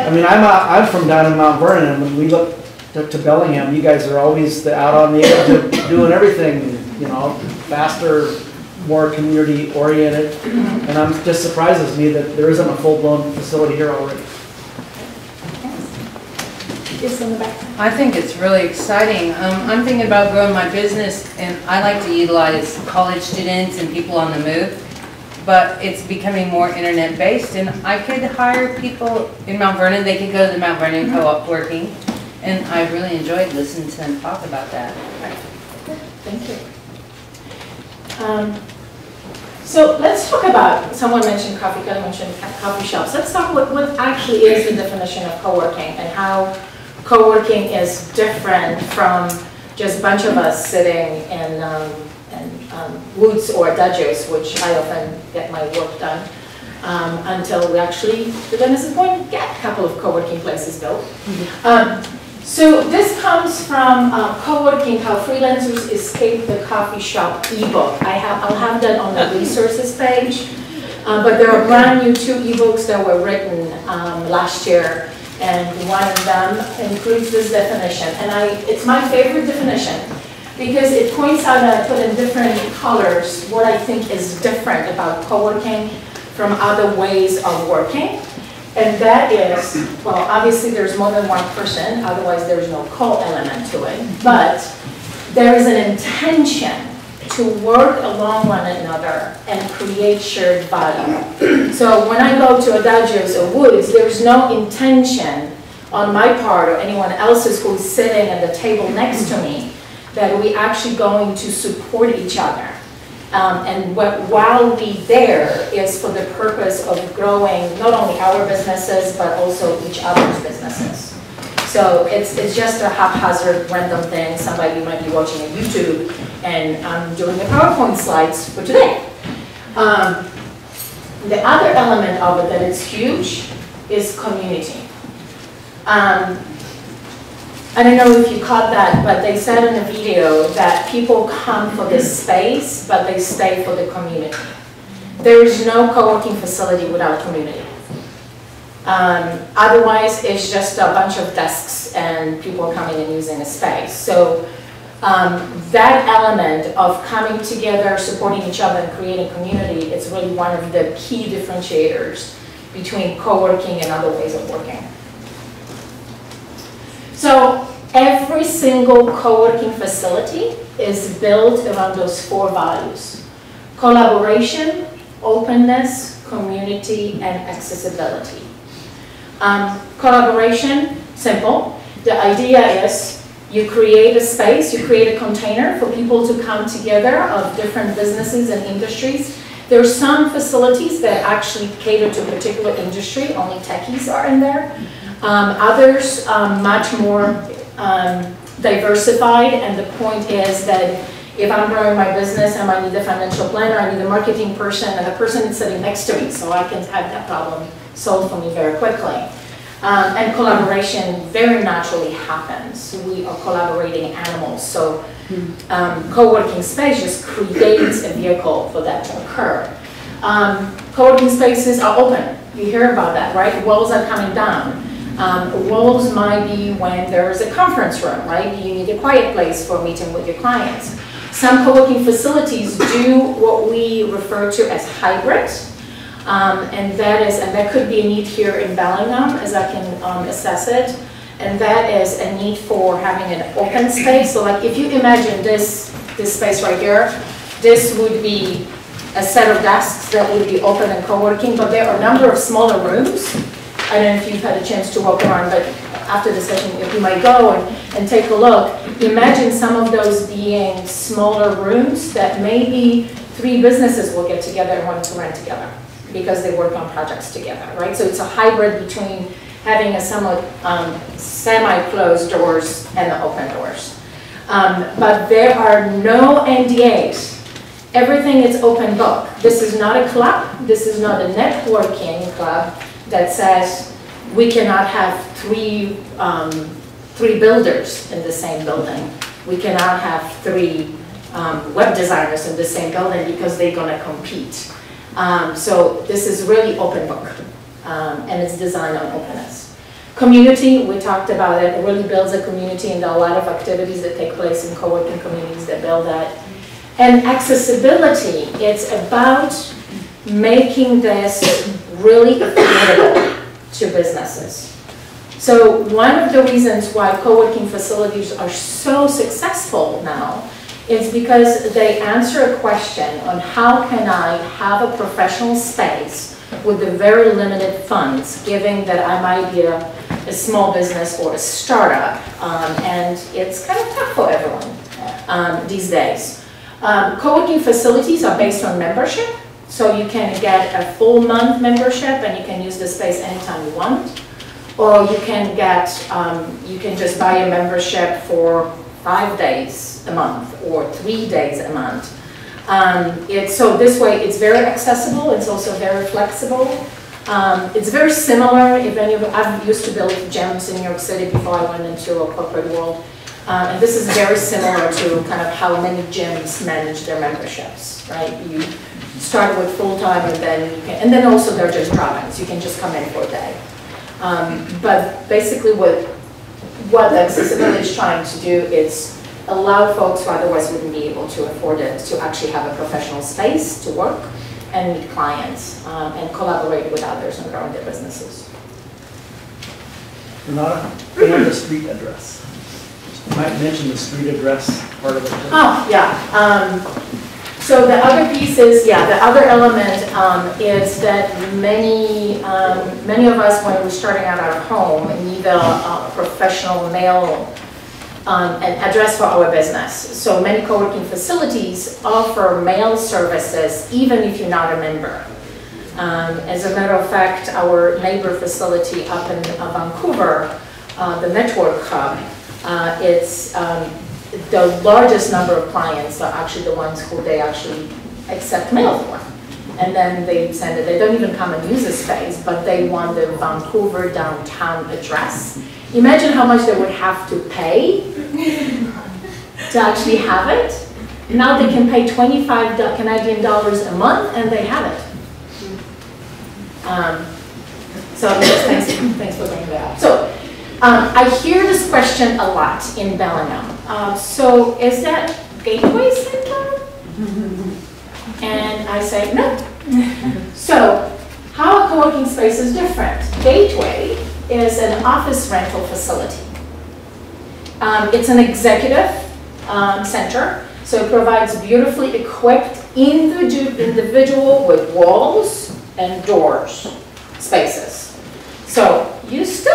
I mean, I'm from down in Mount Vernon, and when we look to Bellingham, you guys are always out on the edge of doing everything, you know, faster, more community oriented, and I'm just surprises me that there isn't a full-blown facility here already. I think it's really exciting. I'm thinking about growing my business, and I like to utilize college students and people on the move, but it's becoming more internet based, and I could hire people in Mount Vernon. They could go to the Mount Vernon Co-working, and I really enjoyed listening to them talk about that. Thank you. So let's talk about, someone mentioned coffee, Kelly mentioned coffee shops. Let's talk what actually is the definition of co-working and how co-working is different from just a bunch of us sitting in woods or dojos, which I often get my work done, until we actually, to Dennis's point, get a couple of co-working places built. So this comes from Co-working, How Freelancers Escape the Coffee Shop ebook. I'll have that on the resources page, but there are brand new 2 ebooks that were written last year, and one of them includes this definition. And it's my favorite definition because it points out, and I put in different colors, what I think is different about co-working from other ways of working. And that is, well, obviously there's more than one person, otherwise there's no co-element to it. But there is an intention to work along one another and create shared value. So when I go to a dojos or woods, there's no intention on my part or anyone else's who's sitting at the table next to me that we actually going to support each other. And while we there is for the purpose of growing not only our businesses, but also each other's businesses. So it's just a haphazard, random thing. Somebody might be watching on YouTube, and I'm doing the PowerPoint slides for today. The other element of it that is huge is community. I don't know if you caught that, but they said in the video that people come for this space, but they stay for the community. There is no co-working facility without community. Otherwise, it's just a bunch of desks and people coming and using a space. So that element of coming together, supporting each other, and creating community is really one of the key differentiators between co-working and other ways of working. So every single co-working facility is built around those 4 values: collaboration, openness, community, and accessibility. Collaboration, simple. The idea is you create a space, you create a container for people to come together of different businesses and industries. There are some facilities that actually cater to a particular industry, only techies are in there. Others much more diversified, and the point is that if I'm growing my business and I need a financial planner, I need a marketing person, and the person is sitting next to me, so I can have that problem solved for me very quickly. And collaboration very naturally happens. We are collaborating animals, so co-working space just creates a vehicle for that to occur. Co-working spaces are open. You hear about that, right? Walls are coming down. Walls might be when there is a conference room, right? You need a quiet place for a meeting with your clients. Some co-working facilities do what we refer to as hybrid, and that could be a need here in Bellingham, as I can assess it, and that is a need for having an open space. So like if you imagine this space right here, this would be a set of desks that would be open and co-working, but there are a number of smaller rooms. I don't know if you've had a chance to walk around, but after the session, if you might go and take a look, imagine some of those being smaller rooms that maybe 3 businesses will get together and want to rent together because they work on projects together, right? So it's a hybrid between having a somewhat semi-closed doors and the open doors. But there are no NDAs. Everything is open book. This is not a club. This is not a networking club that says we cannot have three builders in the same building. We cannot have 3 web designers in the same building because they're going to compete. So this is really open book, and it's designed on openness. Community, we talked about it. It really builds a community, and there are a lot of activities that take place in co-working communities that build that. And accessibility, it's about making this really affordable to businesses. So one of the reasons why co-working facilities are so successful now is because they answer a question on how can I have a professional space with the very limited funds, given that I might be a small business or a startup, and it's kind of tough for everyone these days. Co-working facilities are based on membership, so you can get a full month membership and you can use the space anytime you want, or you can get, you can just buy a membership for 5 days a month or 3 days a month. So this way it's very accessible, it's also very flexible. It's very similar, if any of, I've used to build gyms in New York City before I went into a corporate world. And this is very similar to kind of how many gyms manage their memberships, right? You start with full-time and then also they're just drop-ins. You can just come in for a day. But basically what the accessibility is trying to do is allow folks who otherwise wouldn't be able to afford it to actually have a professional space to work and meet clients and collaborate with others and grow their businesses. Renata, and the street address. You might mention the street address part of it. Oh, yeah. So the other piece is, the other element is that many of us, when we're starting out our home, need a professional mail an address for our business. So many co-working facilities offer mail services even if you're not a member. As a matter of fact, our neighbor facility up in Vancouver, the Network Hub, it's the largest number of clients are actually the ones who they actually accept mail for. And then they send it, they don't even come and use the space, but they want the Vancouver downtown address. Imagine how much they would have to pay to actually have it. Now they can pay 25 Canadian dollars a month and they have it. So yes, thanks for bringing that up. So I hear this question a lot in Bellingham. So is that Gateway Center? And I say no. So how a co-working space is different. Gateway is an office rental facility. It's an executive center, so it provides beautifully equipped individual with walls and doors spaces. So you step